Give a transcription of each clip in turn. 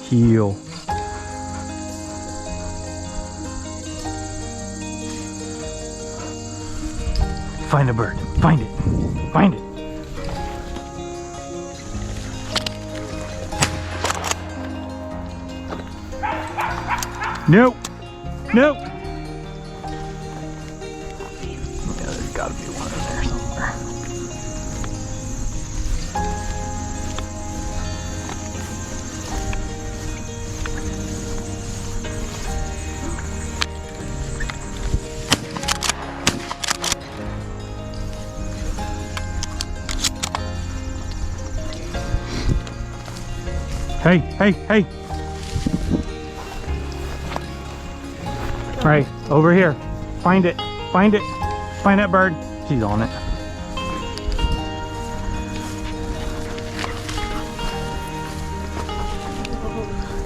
Heel. Find a bird. Find it. Find it. Nope. Nope. Yeah, there's gotta be one in there somewhere. Hey, hey, hey. Right, over here. Find it. Find it. Find that bird. She's on it.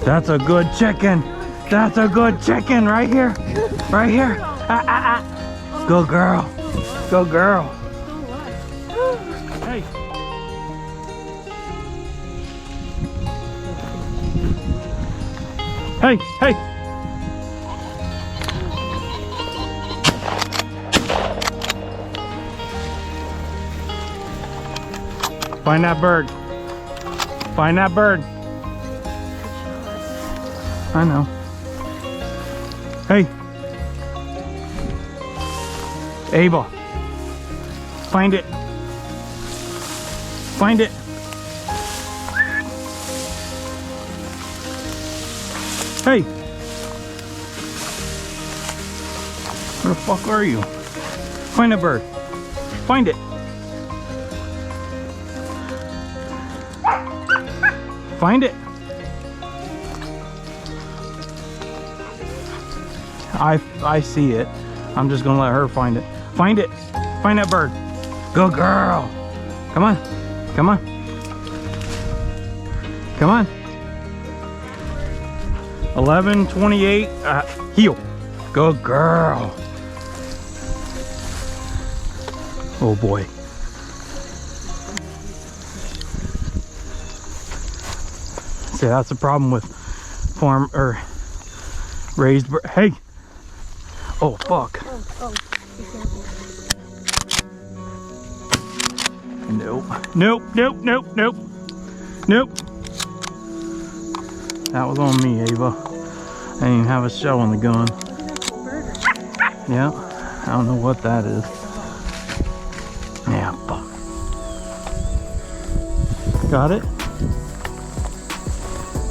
That's a good chicken. That's a good chicken right here. Right here. Ah, ah, ah. Good girl. Good girl. Hey. Hey, hey. Find that bird. Find that bird. I know. Hey. Ava. Find it. Find it. Hey. Where the fuck are you? Find a bird. Find it. Find it. I see it. I'm just gonna let her find it. Find it. Find that bird. Good girl. Come on. Come on. Come on. 11:28. Heel. Good girl. Oh boy. See, that's the problem with farm or raised bird. Hey. Oh fuck. Oh. Nope. Nope. Nope. Nope. Nope. Nope. That was on me, Ava. I didn't even have a shell on the gun. Yeah. I don't know what that is. Yeah, fuck. Got it?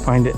Find it.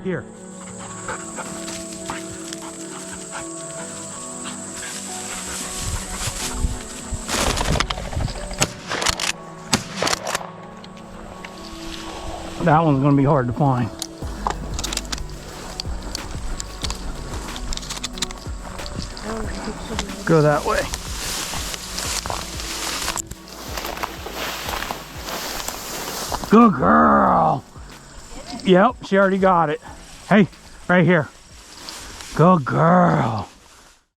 Here. That one's going to be hard to find. Go that way. Good girl. Yep, she already got it. Hey, right here. Good girl.